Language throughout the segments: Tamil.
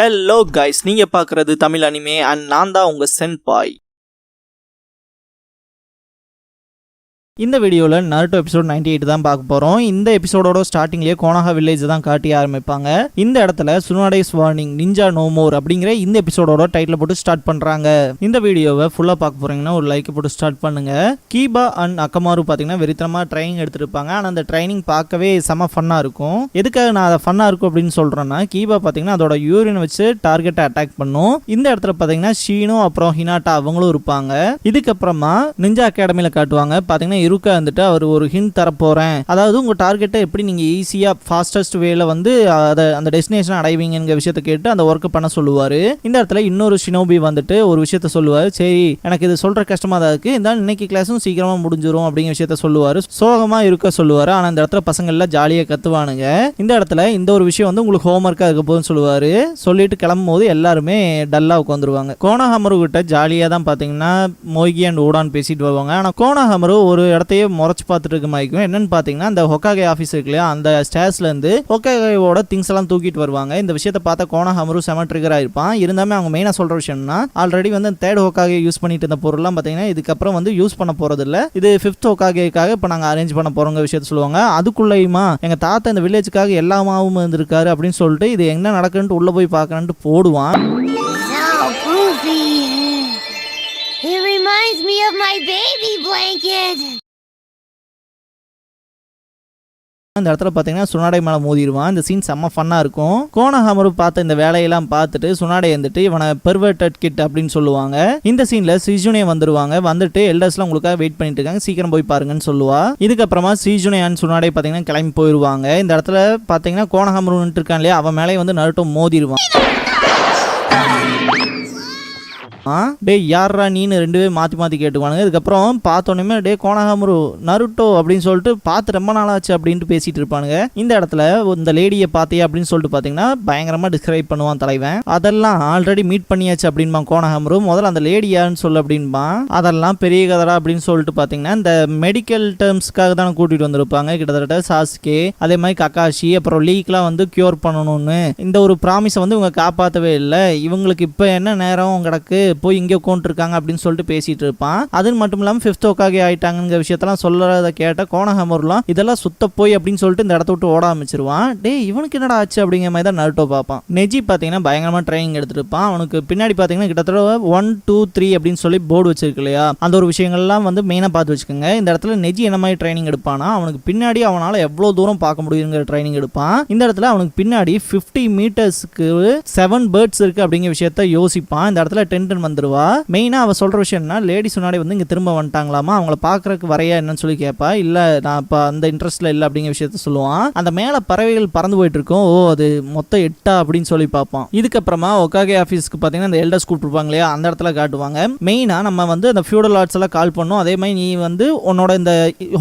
ஹலோ கைஸ், நீங்க பார்க்குறது தமிழ் அனிமே அண்ட் நான் தான் உங்க சென்பாய். இந்த வீடியோவில் நருட்டோ எபிசோட் 98 தான் பார்க்க போகிறோம். இந்த எபிசோடோட ஸ்டார்டிங்லேயே கோனாகா வில்லேஜ் தான் காட்டி ஆரம்பிப்பாங்க. இந்த இடத்துல சுனாடேஸ் வார்னிங் நிஞ்சா நோ மோர் அப்படிங்கிற இந்த எபிசோடோட டைட்டில் போட்டு ஸ்டார்ட் பண்ணுறாங்க. இந்த வீடியோவை ஃபுல்லாக பார்க்க போகிறீங்கன்னா ஒரு லைக் போட்டு ஸ்டார்ட் பண்ணுங்க. கீபா அண்ட் அக்கமாரு பார்த்தீங்கன்னா வெறித்தனமாக ட்ரைனிங் எடுத்துட்டு இருப்பாங்க. ஆனால் அந்த ட்ரைனிங் பார்க்கவே செம ஃபன்னாக இருக்கும். எதுக்காக நான் அதை ஃபன்னாக இருக்கும் அப்படின்னு சொல்கிறேன்னா, கீபா பார்த்தீங்கன்னா அதோட யூரின் வச்சு டார்கெட்டை அட்டாக் பண்ணும். இந்த இடத்துல பார்த்தீங்கன்னா ஷீனோ அப்புறம் ஹினாட்டா அவங்களும் இருப்பாங்க. இதுக்கப்புறமா நிஞ்சா அகாடமியில் காட்டுவாங்க. பார்த்தீங்கன்னா இருக்க வந்துட்டு அவர் ஒரு ஹிண்ட் தர போறேன், அதாவது உங்க டார்கெட்டை எப்படி நீங்க ஈஸியா ஃபாஸ்டஸ்ட் வேல வந்து அந்த டெஸ்டினேஷன் அடைவீங்கிற விஷயத்தை கேட்டு அந்த ஒர்க் பண்ண சொல்லுவாரு. இந்த இடத்துல இன்னொரு ஷினோபி வந்துட்டு ஒரு விஷயத்த சொல்லுவாரு. சரி, எனக்கு இது சொல்ற கஷ்டமா தான் இருக்கு, இந்த இன்னைக்கு கிளாஸும் சீக்கிரமா முடிஞ்சிரும் அப்படிங்கிற விஷயத்த சொல்லுவாரு. சோகமா இருக்க சொல்லுவாரு. ஆனா இந்த இடத்துல பசங்க எல்லாம் ஜாலியா கத்துவானுங்க. இந்த இடத்துல இந்த ஒரு விஷயம் வந்து உங்களுக்கு ஹோம்ஒர்க்கா இருக்க போதுன்னு சொல்லுவாரு. சொல்லிட்டு கிளம்பும் போது எல்லாருமே டல்லா உட்காந்துருவாங்க. கோனாஹமரு கிட்ட ஜாலியா தான் பாத்தீங்கன்னா மோகி அண்ட் ஓடான் பேசிட்டு வருவாங்க. ஆனா கோனாஹமரு ஒரு இடத்தையே முறைச்சு பார்த்துட்டு இருக்க மாதிரி என்னன்னு பாத்தீங்கன்னா, அந்த ஹொக்காகே ஆஃபீஸ் இருக்கு இல்லையா, அந்த ஸ்டேர்ஸ்ல இருந்து ஹொக்காகேவோட திங்ஸ் எல்லாம் தூக்கிட்டு வருவாங்க. இந்த விஷயத்தை பார்த்தா கோனாஹமரு செம ட்ரிகர் ஆயிருப்பான். இருந்தாமே அவங்க மெயினா சொல்ற விஷயம்னா, ஆல்ரெடி வந்து தேர்ட் ஹொக்காகே யூஸ் பண்ணிட்டு இருந்த பொருள்லாம் பாத்தீங்கன்னா இதுக்கப்புறம் வந்து யூஸ் பண்ண போறது இல்ல, இது ஃபிஃப்த் ஹொக்காகேக்காக இப்ப நாங்க அரேஞ்ச் பண்ண போறோங்க விஷயத்த சொல்லுவாங்க. அதுக்குள்ளேயுமா எங்க தாத்தா இந்த வில்லேஜுக்காக எல்லாமாவும் இருந்திருக்காரு அப்படின்னு சொல்லிட்டு இது என்ன நடக்குன்னு உள்ள போய் பார்க்கணும்னு போடுவான். It reminds me of my baby blanket. அந்த இடத்துல பார்த்தீங்கன்னா சுனாடே மேலே மோதிடுவான். இந்த சீன் செம்ம ஃபன்னாக இருக்கும். கோனாஹமரு பார்த்த இந்த வேலையெல்லாம் பார்த்துட்டு சுனாடே வந்துட்டு இவனை பெர்வர்டட் கிட் அப்படின்னு சொல்லுவாங்க. இந்த சீனில் சிஜுனே வந்துருவாங்க. வந்துட்டு எல்டர்ஸ்லாம் உங்களுக்காக வெயிட் பண்ணிட்டு இருக்காங்க, சீக்கிரம் போய் பாருங்கன்னு சொல்லுவா. இதுக்கப்புறமா சிஜுனே அண்ட் சுனாடே பார்த்தீங்கன்னா கிளம்பி போயிடுவாங்க. இந்த இடத்துல பார்த்தீங்கன்னா கோனாஹமரு இருக்கான் இல்லையா, அவன் மேலே வந்து நருட்டோ மோதிடுவான். டே யாரா நீன்னு ரெண்டு பேரும் மாற்றி கேட்டுவானுங்க. இதுக்கப்புறம் பார்த்தோன்னே டே கோனாஹமரு நருட்டோ அப்படின்னு சொல்லிட்டு பார்த்து ரொம்ப நாளாச்சு அப்படின்ட்டு பேசிட்டு இருப்பானுங்க. இந்த இடத்துல இந்த லேடியை பார்த்தே அப்படின்னு சொல்லிட்டு பார்த்தீங்கன்னா பயங்கரமாக டிஸ்கிரைப் பண்ணுவான் தலைவன். அதெல்லாம் ஆல்ரெடி மீட் பண்ணியாச்சு அப்படின்பா கோனாஹமரு. முதல்ல அந்த லேடி யாருன்னு சொல்லு அப்படின்பா. அதெல்லாம் பெரிய கதரா அப்படின்னு சொல்லிட்டு பார்த்தீங்கன்னா இந்த மெடிக்கல் டேர்ம்ஸ்க்காக தானே கூட்டிகிட்டு வந்திருப்பாங்க. கிட்டத்தட்ட சாஸ்கே அதே மாதிரி கக்காஷி அப்புறம் லீக்லாம் வந்து கியூர் பண்ணணும்னு இந்த ஒரு ப்ராமிஸை வந்து இவங்க காப்பாற்றவே இல்லை. இவங்களுக்கு இப்போ என்ன நேரம் கிடக்கு, போய் இங்கே உட்காந்துருக்காங்க அப்படின்னு சொல்லிட்டு பேசிட்டு இருப்பான். அது மட்டும் இல்லாமல் ஃபிஃப்த் ஹொக்காகே ஆயிட்டாங்கிற விஷயத்தெல்லாம் சொல்றத கேட்ட கோனாஹமருலாம் இதெல்லாம் சுத்த போய் அப்படின்னு சொல்லிட்டு இந்த இடத்த விட்டு ஓட ஆரம்பிச்சிருவான். டே இவனுக்கு என்னடா ஆச்சு அப்படிங்கிற மாதிரி தான் நருட்டோ பார்ப்பான். நெஜி பார்த்தீங்கன்னா பயங்கரமா ட்ரைனிங் எடுத்துட்டு இருப்பான். அவனுக்கு பின்னாடி பார்த்தீங்கன்னா கிட்டத்தட்ட 1 2 3 அப்படின்னு சொல்லி போர்டு வச்சிருக்கு இல்லையா, அந்த ஒரு விஷயங்கள்லாம் வந்து மெயினாக பார்த்து வச்சுக்கோங்க. இந்த இடத்துல நெஜி என்ன மாதிரி ட்ரைனிங் எடுப்பானா, அவனுக்கு பின்னாடி அவனால் எவ்வளோ தூரம் பார்க்க முடியுங்கிற ட்ரைனிங் எடுப்பான். இந்த இடத்துல அவனுக்கு பின்னாடி 50 மீட்டர்ஸ்க்கு 7 பேர்ட்ஸ் இருக்கு அப்படிங்கிற விஷயத்த யோசிப்பான். இந்த இடத்துல டென்டன் வந்துருவா. மெயினா அவ சொல்ற விஷயம்னா, லேடி சுனாடே வந்து இங்க திரும்ப வந்துட்டாங்களாமா, அவங்கள பாக்குறதுக்கு வரையா என்னன்னு சொல்லி கேட்பா. இல்ல நான் இப்ப அந்த இன்ட்ரெஸ்ட்ல இல்ல அப்படிங்கிற விஷயத்த சொல்லுவான். அந்த மேல பறவைகள் பறந்து போயிட்டு இருக்கும். ஓ அது மொத்தம் 8 அப்படின்னு சொல்லி பார்ப்பான். இதுக்கப்புறமா ஹொக்காகே ஆஃபீஸ்க்கு பாத்தீங்கன்னா அந்த எல்டர்ஸ் கூப்பிட்டுருப்பாங்க இல்லையா, அந்த இடத்துல காட்டுவாங்க. மெயினா நம்ம வந்து அந்த ஃபியூடல் ஆர்ட்ஸ் எல்லாம் கால் பண்ணோம். அதே மாதிரி நீ வந்து உன்னோட இந்த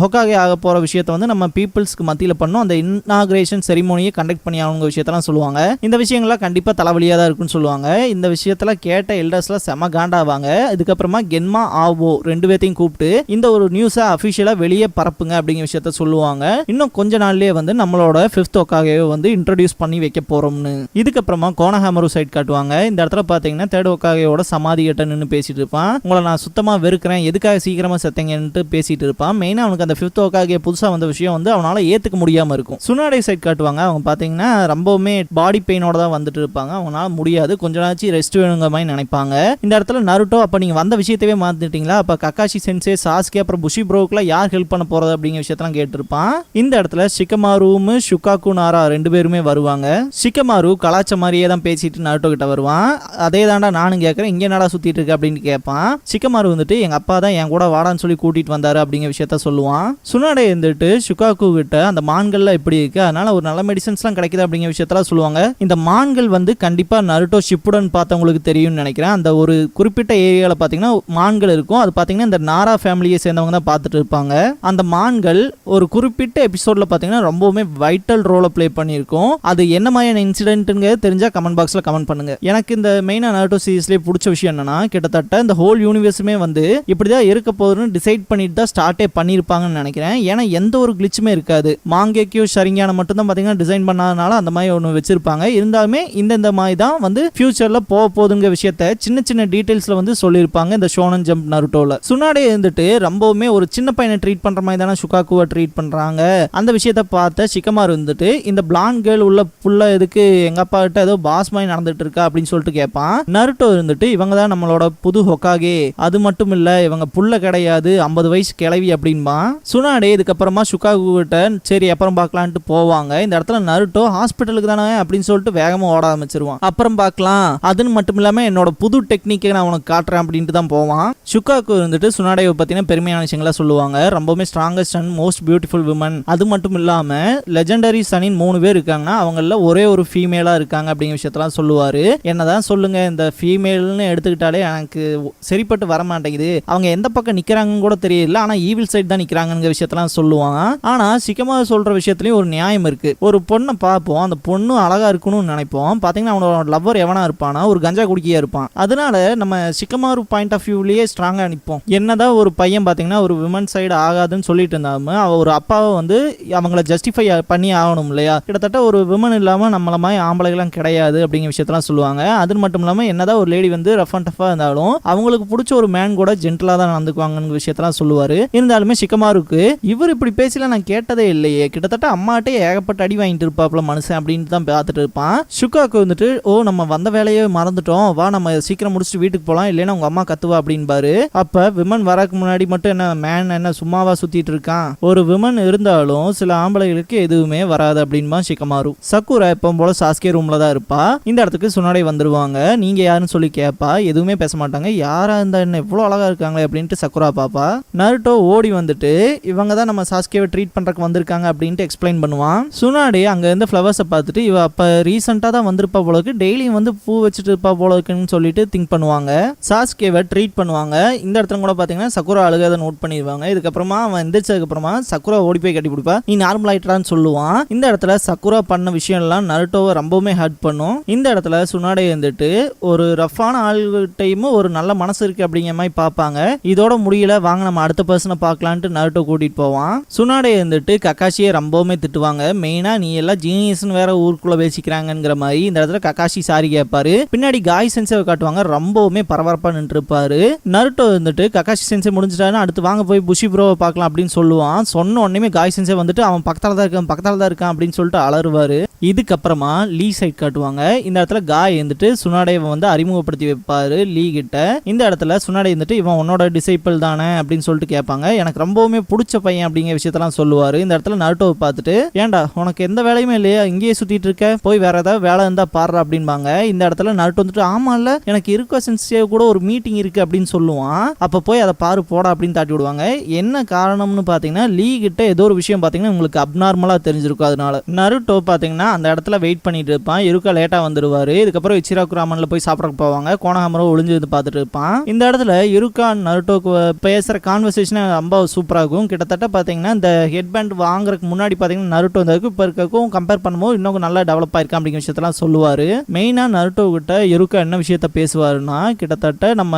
ஹொக்காகே ஆக போற விஷயத்த வந்து நம்ம பீப்புள்ஸ்க்கு மத்தியில பண்ணோம், அந்த இன்னாகிரேஷன் செரிமோனியை கண்டக்ட் பண்ணி அவங்க விஷயத்தெல்லாம் சொல்லுவாங்க. இந்த விஷயங்கள்லாம் கண்டிப்பா தலைவலியா தான் இருக்குன்னு சொல்லுவாங்க. இந்த விஷயத்துல கேட்ட எல்டர்ஸ்லாம் செம காண்டாவாங்க. இதுக்கப்புறமா கென்மா ஆவோ ரெண்டு பேத்தையும் கூப்பிட்டு இந்த ஒரு நியூஸை அபிஷியலா வெளியே பரப்புங்க அப்படிங்கிற விஷயத்த சொல்லுவாங்க. இன்னும் கொஞ்ச நாள்லயே வந்து நம்மளோட ஃபிஃப்த் ஹொக்காகே வந்து இன்ட்ரோடியூஸ் பண்ணி வைக்க போறோம்னு. இதுக்கப்புறமா கோனாஹமரு சைட் காட்டுவாங்க. இந்த இடத்துல பாத்தீங்கன்னா தேர்ட் ஹொக்காகேயோட சமாதி கிட்ட நின்று பேசிட்டு இருப்பான். உங்களை நான் சுத்தமா வெறுக்கிறேன், எதுக்காக சீக்கிரமா செத்தீங்கன்னு பேசிட்டு இருப்பான். மெயினா அவனுக்கு அந்த ஃபிஃப்த் ஹொக்காகே புதுசா வந்த விஷயம் வந்து அவனால ஏத்துக்க முடியாம இருக்கும். சுனாடே சைட் காட்டுவாங்க. அவங்க பாத்தீங்கன்னா ரொம்பவுமே பாடி பெயினோட தான் வந்துட்டு இருப்பாங்க. அவங்களால முடியாது, கொஞ்ச நாச்சு ரெஸ்ட் வேணுங்கிற மாதிரி நினைப்பாங்க. இந்த இடத்துல நருட்டோ அப்ப நீங்க வந்த விஷயத்தவே மாத்திட்டீங்களா, அப்ப கக்காஷி சென்சே சாஸ்கே அப்புறம் புஷி ப்ரோக்குலாம் யார் ஹெல்ப் பண்ண போறது அப்படிங்கிற விஷயத்தெல்லாம் கேட்டிருப்பான். இந்த இடத்துல ஷிகமாரும் ஷுகாக்கு நாரா ரெண்டு பேருமே வருவாங்க. ஷிகமாரு கலாச்ச மாதிரியே தான் பேசிட்டு நருட்டோ கிட்ட வருவான். அதே தாண்டா நானும் கேட்கறேன், இங்க என்னடா சுத்திட்டு இருக்கு அப்படின்னு கேட்பான். ஷிகமாரு வந்துட்டு எங்க அப்பா தான் என் கூட வாடான்னு சொல்லி கூட்டிட்டு வந்தாரு அப்படிங்கிற விஷயத்த சொல்லுவான். சுனாடே வந்துட்டு ஷுகாக்கு கிட்ட அந்த மான்கள்ல எப்படி இருக்கு, அதனால ஒரு நல்ல மெடிசன்ஸ் எல்லாம் கிடைக்குது அப்படிங்கிற விஷயத்தெல்லாம் சொல்லுவாங்க. இந்த மான்கள் வந்து கண்டிப்பா நருட்டோ ஷிப்புடன் பார்த்தவங்களுக்கு தெரியும்னு நினைக்கிறேன். அந்த ஒரு குறிப்பிட்ட ஏரியாவில் பார்த்தீங்கன்னா மான்கள் இருக்கும். அது பார்த்தீங்கன்னா இந்த நாரா ஃபேமிலியை சேர்ந்தவங்க தான் பார்த்துட்டு இருப்பாங்க. அந்த மான்கள் ஒரு குறிப்பிட்ட எபிசோட்ல பார்த்தீங்கன்னா ரொம்பவுமே வைட்டல் ரோலை ப்ளே பண்ணியிருக்கும். அது என்ன மாதிரியான இன்சிடென்ட்ங்கிறது தெரிஞ்சா கமெண்ட் பாக்ஸில் கமெண்ட் பண்ணுங்க. எனக்கு இந்த மெயினாக நாருட்டோ சீரிஸ்லேயே பிடிச்ச விஷயம் என்னன்னா, கிட்டத்தட்ட இந்த ஹோல் யூனிவர்ஸுமே வந்து இப்படிதான் இருக்க போகுதுன்னு டிசைட் பண்ணிட்டு தான் ஸ்டார்ட்டே பண்ணியிருப்பாங்கன்னு நினைக்கிறேன். ஏன்னா எந்த ஒரு கிளிச்சுமே இருக்காது. மாங்கேக்கியோ ஷரிங்கான மட்டும் தான் பார்த்தீங்கன்னா டிசைன் பண்ணாதனால அந்த மாதிரி ஒன்று வச்சிருப்பாங்க. இருந்தாலுமே இந்த மாதிரி தான் வந்து ஃபியூச்சர்ல போக போகுதுங்கிற விஷயத்த சின்ன சின்ன டீடைல்ஸ்ல வந்து சொல்லியிருப்பாங்க இந்த ஷோனன் ஜம்ப் நருட்டோல. சுனாடே இருந்துட்டு ரொம்பவுமே ஒரு சின்ன பையனை ட்ரீட் பண்ற மாதிரி தானே ஷுகாக்குவை ட்ரீட் பண்றாங்க. அந்த விஷயத்த பார்த்த ஷிகமாரு இருந்துட்டு இந்த பிளாண்ட் கேர்ள் உள்ள புள்ள எதுக்கு எங்க அப்பா கிட்ட ஏதோ பாஸ் மாதிரி நடந்துட்டு இருக்கா அப்படின்னு சொல்லிட்டு கேட்பான். நருட்டோ இருந்துட்டு இவங்க தான் நம்மளோட புது ஹொக்காகே, அது மட்டும் இல்ல இவங்க புள்ள கிடையாது 50 வயசு கிளவி அப்படின்பா. சுனாடே இதுக்கப்புறமா ஷுகாகு கிட்ட சரி அப்புறம் பார்க்கலான்ட்டு போவாங்க. இந்த இடத்துல நருட்டோ ஹாஸ்பிட்டலுக்கு தானே அப்படின்னு சொல்லிட்டு வேகமா ஓட ஆரம்பிச்சிருவான். அப்புறம் பார்க்கலாம், அதுன்னு மட்டும் இல்லாம என்னோட புது டெக்னிக்கை நான் உனக்கு காட்டுறேன் அப்படின்ட்டு தான் போவான். ஷுகாக்கு இருந்துட்டு சுனாடேவை பத்தின பெருமையான விஷயங்களா சொல்லுவாங்க. ரொம்பவுமே strongest and most beautiful women. அது மட்டும் இல்லாம லெஜெண்டரி சனின் 3 பேர் இருக்காங்கன்னா அவங்கள ஒரே ஒரு ஃபீமேலா இருக்காங்க அப்படிங்கிற விஷயத்தெல்லாம் சொல்லுவாரு. என்னதான் சொல்லுங்க, இந்த ஃபீமேல்னு எடுத்துக்கிட்டாலே எனக்கு சரிப்பட்டு வர மாட்டேங்குது. அவங்க எந்த பக்கம் நிக்கிறாங்கன்னு கூட தெரியல, ஆனா ஈவில் சைடு தான் நிக்கிறாங்கிற விஷயத்தெல்லாம் சொல்லுவாங்க. ஆனா சிக்கமா சொல்ற விஷயத்துலயும் ஒரு நியாயம் இருக்கு. ஒரு பொண்ணை பார்ப்போம், அந்த பொண்ணு அழகா இருக்கணும்னு நினைப்போம். பாத்தீங்கன்னா அவனோட லவ்வர் எவனா இருப்பானா ஒரு கஞ்சா குடிக்கியா இருப்பான். அதனால நம்ம சிக்கமாரு பாயிண்ட் ஆஃப் வியூலயே ஸ்ட்ராங்கா நிற்போம். என்னதான் ஒரு பையன் பாத்தீங்கன்னா ஒரு விமன் சைடு ஆகாதுன்னு சொல்லிட்டு இருந்தாம அவ ஒரு அப்பாவை வந்து அவங்கள ஜஸ்டிஃபை பண்ணி ஆகணும் இல்லையா. கிட்டத்தட்ட ஒரு விமன் இல்லாம நம்மள மாதிரி ஆம்பளைகளாம் கிடையாது அப்படிங்கிற விஷயத்தெல்லாம் சொல்லுவாங்க. அது மட்டும் இல்லாம என்னதான் ஒரு லேடி வந்து ரஃப் அண்ட் டஃபா இருந்தாலும் அவங்களுக்கு பிடிச்ச ஒரு மேன் கூட ஜென்டலா தான் நடந்துக்குவாங்க விஷயத்தெல்லாம் சொல்லுவாரு. இருந்தாலுமே சிக்கமாருக்கு இவர் இப்படி பேசல நான் கேட்டதே இல்லையே, கிட்டத்தட்ட அம்மாட்டே ஏகப்பட்ட அடி வாங்கிட்டு இருப்பாப்ல மனுஷன் அப்படின்னு தான் பார்த்துட்டு இருப்பான். ஷுகாக்கு வந்துட்டு ஓ நம்ம வந்த வேலையே மறந்துட்டோம், வா நம்ம சீக்கிரம் முடிச்சுட்டு வீட்டுக்கு போலாம், இல்லைன்னா உங்க அம்மா கத்துவா அப்படின்பாரு. அப்ப விமன் வரக்கு முன்னாடி மட்டும் என்ன மேன் என்ன சும்மாவா சுத்திட்டு இருக்கான், ஒரு விமன் இருந்தாலும் சில ஆம்பளைகளுக்கு எதுவுமே வராது அப்படின்பா சிக்கமாரு. சக்குரா எப்பவும் போல சாஸ்கே ரூம்ல தான் இருப்பா. இந்த இடத்துக்கு சுனாடே வந்துருவாங்க. நீங்க யாருன்னு சொல்லி கேட்பா, எதுவுமே பேச மாட்டாங்க. யாரா இருந்தா என்ன எவ்வளவு அழகா இருக்காங்களே அப்படின்ட்டு சக்குரா பாப்பா. நருட்டோ ஓடி வந்துட்டு இவங்க தான் நம்ம சாஸ்கேவை ட்ரீட் பண்றதுக்கு வந்திருக்காங்க அப்படின்ட்டு எக்ஸ்பிளைன் பண்ணுவான். சுனாடே அங்க இருந்து ஃப்ளவர்ஸை பார்த்துட்டு இவ அப்ப ரீசெண்டா தான் வந்திருப்பா போலக்கு, டெய்லியும் வந்து பூ வச்சுட்டு இருப்பா போலக்குன்னு சொல்லிட்டு திங்க் பண்ணுவாங்க. சாஸ்கேவை ட்ரீட் பண்ணுவாங்க. இந்த இடத்துல கூட பாத்தீங்கன்னா சக்குரா அழுகாத நோட் பண்ணிடுவாங்க. இதுக்கப்புறமா அவன் எந்திரிச்சதுக்கு அப்புறமா சக்குரா ஓடி போய் கட்டி பிடிப்பா, நீ நார்மல் ஆயிட்டான்னு சொல்லுவான். இந்த இடத்துல சக்குரா பண்ண விஷயம் எல்லாம் நருட்டோவை ரொம்பவுமே ஹர்ட் பண்ணும். இந்த இடத்துல சுனாடே வந்துட்டு ஒரு ரஃப்பான ஆள்கிட்டையும் ஒரு நல்ல மனசு இருக்கு அப்படிங்கிற மாதிரி பார்ப்பாங்க. இதோட முடியல, வாங்க நம்ம அடுத்த பர்சனை பார்க்கலான்ட்டு நருட்டோ கூட்டிட்டு போவான். சுனாடே வந்துட்டு கக்காஷியை ரொம்பவுமே திட்டுவாங்க. மெயினா நீ எல்லாம் ஜீனியஸ்னு வேற ஊருக்குள்ள பேசிக்கிறாங்கிற மாதிரி. இந்த இடத்துல கக்காஷி சாரி கேட்பாரு. பின்னாடி காய் சென்சேவை காட்டுவாங்க. ரொம்பவுமே பரபரப்பா நின்று இருப்பாரு. நருட்டோ வந்துட்டு கக்காஷி சென்சே முடிஞ்சிட்டாருன்னு அடுத்து வாங்க போய் புஷி ப்ரோவை பார்க்கலாம் அப்படின்னு சொல்லுவான். சொன்ன உடனே காய் சென்சே வந்துட்டு அவன் பக்கத்தால தான் இருக்கான் அப்படின்னு சொல்லிட்டு அலறுவாரு. இதுக்கப்புறமா லீ சைட் காட்டுவாங்க. இந்த இடத்துல காய் வந்துட்டு சுனாடேவை வந்து அறிமுகப்படுத்தி வைப்பாரு லீ கிட்ட. இந்த இடத்துல சுனாடே வந்துட்டு இவன் உன்னோட டிசைபிள் தானே அப்படின்னு சொல்லிட்டு கேட்பாங்க. எனக்கு ரொம்பவுமே பிடிச்ச பையன் அப்படிங்கிற விஷயத்தெல்லாம் சொல்லுவாரு. இந்த இடத்துல நருட்டோவை பார்த்துட்டு ஏன்டா உனக்கு எந்த வேலையுமே இல்லையா, இங்கேயே சுத்திட்டு இருக்க, போய் வேற ஏதாவது வேலை இருந்தா பாரு அப்படின்பாங்க. இந்த இடத்துல நருட்டோ வந்துட்டு ஆமா இல்ல எனக்கு இருக்க சென்சிட்டிவ் கூட ஒரு மீட்டிங் இருக்கு அப்படின்னு சொல்லுவான். அப்ப போய் அதை பாரு போடா அப்படின்னு தாட்டி விடுவாங்க. என்ன காரணம்னு பாத்தீங்கன்னா லீ கிட்ட ஏதோ ஒரு விஷயம் பாத்தீங்கன்னா உங்களுக்கு அப்நார்மலா தெரிஞ்சிருக்கும். அதனால நருட்டோ பாத்தீங்கன்னா அந்த இடத்துல வெயிட் பண்ணிட்டு இருப்பான். இருக்க லேட்டா வந்துருவாரு. இதுக்கப்புறம் இச்சிராக்கு ராமன்ல போய் சாப்பிட போவாங்க. கோனஹாமரோ ஒளிஞ்சு பார்த்துட்டு இருப்பான். இந்த இடத்துல இருக்கா நருட்டோக்கு பேசுற கான்வர்சேஷன் ரொம்ப சூப்பரா இருக்கும். கிட்டத்தட்ட பாத்தீங்கன்னா இந்த ஹெட் பேண்ட் வாங்குறதுக்கு முன்னாடி பாத்தீங்கன்னா நருட்டோ இப்ப இருக்கக்கும் கம்பேர் பண்ணும்போது இன்னும் நல்லா டெவலப் ஆயிருக்கா அப்படிங்கிற விஷயத்தெல்லாம் சொல்லுவாரு. மெயினா நருட்டோ கிட்ட இருக்க என்ன விஷயத்த பேசுவாருன்னா, கிட்டத்தட்ட நம்ம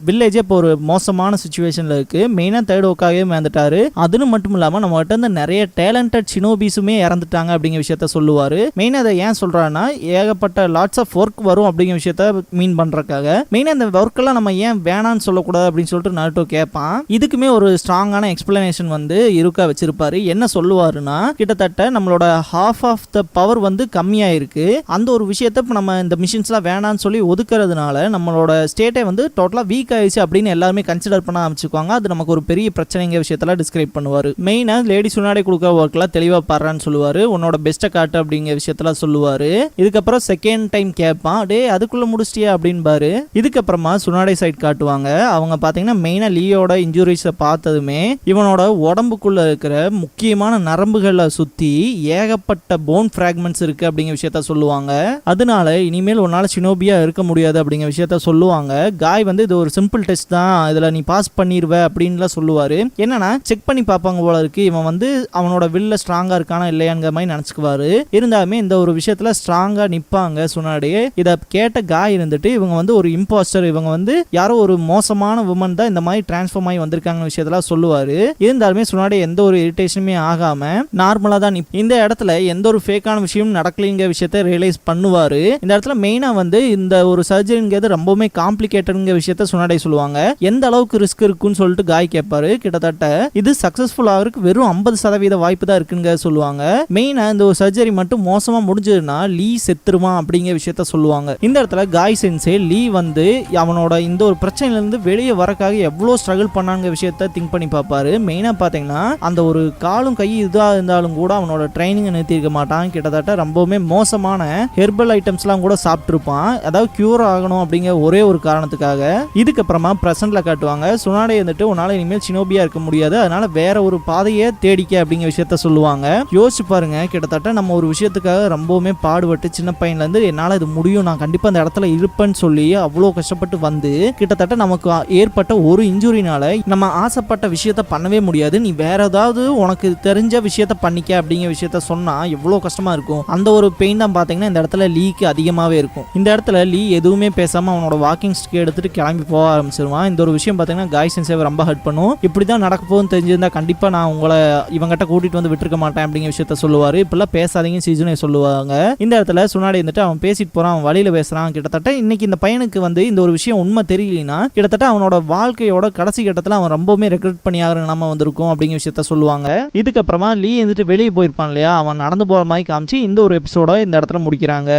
வில்லேஜே இப்போ ஒரு மோசமான சிச்சுவேஷன்ல இருக்கு. மெயினா தேர்ட் ஓக்காவே வந்துட்டாரு. அதுன்னு மட்டும் இல்லாம நம்ம கிட்ட இருந்து நிறைய டேலண்டட் சினோபிஸுமே இறந்துட்டாங்க அப்படிங்கிற விஷயத்த சொல்லுவாரு. மெயினா அதை ஏன் சொல்றாருன்னா, ஏகப்பட்ட லாட்ஸ் ஆஃப் ஒர்க் வரும் அப்படிங்கிற விஷயத்த மீன் பண்றதுக்காக. மெயினா இந்த ஒர்க் எல்லாம் நம்ம ஏன் வேணான்னு சொல்லக்கூடாது அப்படின்னு சொல்லிட்டு நருட்டோ கேட்பான். இதுக்குமே ஒரு ஸ்ட்ராங்கான எக்ஸ்பிளனேஷன் வந்து இருக்கா வச்சிருப்பாரு. என்ன சொல்லுவாருன்னா, கிட்டத்தட்ட நம்மளோட ஹாஃப் ஆஃப் த பவர் வந்து கம்மியா இருக்கு. அந்த ஒரு விஷயத்த இப்ப நம்ம இந்த மிஷின்ஸ்லாம் வேணான்னு சொல்லி ஒதுக்குறதுனால நம்மளோட ஸ்டேட்டே வந்து டோட்டலா வீக் ஆயிடுச்சு அப்படின்னு எல்லாருமே கன்சிடர் பண்ண ஆரம்பிச்சுக்குவாங்க. அது நமக்கு ஒரு பெரிய பிரச்சனைங்க விஷயத்தெல்லாம் டிஸ்கிரைப் பண்ணுவாரு. மெயினா லேடி சுனாடே கொடுக்குற ஒர்க்லாம் தெளிவா பாடுறான்னு சொல்லுவாரு. உன்னோட பெஸ்ட்டை காட்டு அப்படிங்கிற விஷயத்தெல்லாம் சொல்லுவாரு. இதுக்கப்புறம் செகண்ட் டைம் கேட்பான், டே அதுக்குள்ள முடிச்சிட்டியா அப்படின்பாரு. இதுக்கப்புறமா சுனாடே சைட் காட்டுவாங்க. அவங்க பாத்தீங்கன்னா மெயினா லீயோட இன்ஜுரிஸை பார்த்ததுமே இவனோட உடம்புக்குள்ள இருக்கிற முக்கியமான நரம்புகளை சுத்தி ஏகப்பட்ட போன் பிராக்மெண்ட்ஸ் இருக்கு அப்படிங்கிற விஷயத்த சொல்லுவாங்க. அதனால இனிமேல் உன்னால சினோபியா இருக்க முடியாது அப்படிங்கிற விஷயத்த விஷயத்த சொல்லுவாங்க. காய் வந்து இது ஒரு சிம்பிள் டெஸ்ட் தான், இதுல நீ பாஸ் பண்ணிடுவ அப்படின்லாம் சொல்லுவாரு. என்னன்னா செக் பண்ணி பார்ப்பாங்க போல இருக்கு, இவன் வந்து அவனோட வில்ல ஸ்ட்ராங்கா இருக்கானா இல்லையாங்கிற மாதிரி நினைச்சுக்குவாரு. இருந்தாலுமே இந்த ஒரு விஷயத்துல ஸ்ட்ராங்கா நிப்பாங்க சுனாடே. இதை கேட்ட காய் இருந்துட்டு இவங்க வந்து ஒரு இம்போஸ்டர், இவங்க வந்து யாரோ ஒரு மோசமான உமன் தான் இந்த மாதிரி டிரான்ஸ்ஃபார்ம் ஆகி வந்திருக்காங்க விஷயத்தெல்லாம் சொல்லுவாரு. இருந்தாலுமே சுனாடே எந்த ஒரு இரிட்டேஷனுமே ஆகாம நார்மலா தான் இந்த இடத்துல எந்த ஒரு ஃபேக்கான விஷயம் நடக்கலைங்கிற விஷயத்த ரியலைஸ் பண்ணுவாரு. இந்த இடத்துல மெயினா வந்து இந்த ஒரு சர்ஜரிங்கிறது ரொம்பவுமே காம்ப்ளிகேட்டட்ங்கிற விஷயத்த சுனாடே சொல்லுவாங்க. எந்த அளவுக்கு ரிஸ்க் இருக்குன்னு சொல்லிட்டு காய் கேட்பாரு. கிட்டத்தட்ட இது சக்சஸ்ஃபுல் ஆகிறதுக்கு வெறும் 50% வாய்ப்பு தான் இருக்குங்க சொல்லுவாங்க. மெயினா இந்த ஒரு சர்ஜரி மட்டும் மோசமா முடிஞ்சதுன்னா லீ செத்துருவான் அப்படிங்கிற விஷயத்த சொல்லுவாங்க. இந்த இடத்துல காய் சென்சே லீ வந்து அவனோட இந்த ஒரு பிரச்சனையில இருந்து வெளியே வரக்காக எவ்வளவு ஸ்ட்ரகிள் பண்ணாங்க விஷயத்த திங்க் பண்ணி பார்ப்பாரு. மெயினா பாத்தீங்கன்னா அந்த ஒரு காலும் கை இதா இருந்தாலும் கூட அவனோட ட்ரைனிங் நிறுத்திருக்க மாட்டான். கிட்டத்தட்ட ரொம்பவுமே மோசமான ஹெர்பல் ஐட்டம்ஸ் எல்லாம் கூட சாப்பிட்டுருப்பான், அதாவது கியூர் ஆகணும் அப்படிங்கிற ஒரே ஒரு காரணத்துக்காக. இதுக்கப்புறமா பிரசன்ட்ல காட்டுவாங்க சுனாடே வந்துட்டு உன்னால இனிமேல் சினோபியா இருக்க முடியாது, அதனால வேற ஒரு பாதையை தேடிக்க அப்படிங்கிற விஷயத்த சொல்லுவாங்க. யோசிச்சு பாருங்க, கிட்டத்தட்ட நம்ம ஒரு விஷயத்துக்காக ரொம்பவுமே பாடுபட்டு சின்ன பையன்ல இருந்து என்னால இது முடியும், நான் கண்டிப்பா அந்த இடத்துல இருப்பேன்னு சொல்லி அவ்வளோ கஷ்டப்பட்டு வந்து கிட்டத்தட்ட நமக்கு ஏற்பட்ட ஒரு இன்ஜுரினால நம்ம ஆசைப்பட்ட விஷயத்த பண்ணவே முடியாது, நீ வேற ஏதாவது உனக்கு தெரிஞ்ச விஷயத்த பண்ணிக்க அப்படிங்கிற விஷயத்த சொன்னா எவ்வளவு கஷ்டமா இருக்கும். அந்த ஒரு பெயின் தான் பாத்தீங்கன்னா இந்த இடத்துல லீக்கு அதிகமாவே இருக்கும். இந்த இடத்துல லீ எதுவுமே பேசாம அவனோட வாக்கிங் ஸ்டிக் எடுத்துட்டு கிளம்பி போக ஆரம்பிச்சிருவான். இந்த ஒரு விஷயம் பாத்தீங்கன்னா காய் சென்சேவை ரொம்ப ஹர்ட் பண்ணும். இப்படிதான் நடக்க போகுதுன்னு தெரிஞ்சிருந்தா கண்டிப்பா நான் உங்களை இவங்கிட்ட கூட்டிட்டு வந்து விட்டுருக்க மாட்டேன் அப்படிங்கிற விஷயத்த சொல்லுவாரு. இப்பெல்லாம் பேசாதீங்க சீசனே சொல்லுவாங்க. இந்த இடத்துல சுனாடே இருந்துட்டு அவன் பேசிட்டு போறான், அவன் வழியில பேசுறான். கிட்டத்தட்ட இன்னைக்கு இந்த பையனுக்கு வந்து இந்த ஒரு விஷயம் உண்மை தெரியலனா கிட்டத்தட்ட அவனோட வாழ்க்கையோட கடைசி கட்டத்துல அவன் ரொம்பவுமே ரெக்ரெட் பண்ணி நம்ம வந்திருக்கோம் அப்படிங்கிற விஷயத்த சொல்லுவாங்க. இதுக்கப்புறமா லீ வந்துட்டு வெளியே போயிருப்பான் இல்லையா, அவன் நடந்து போற மாதிரி காமிச்சு இந்த ஒரு எபிசோட இந்த இடத்துல முடிக்கிறாங்க.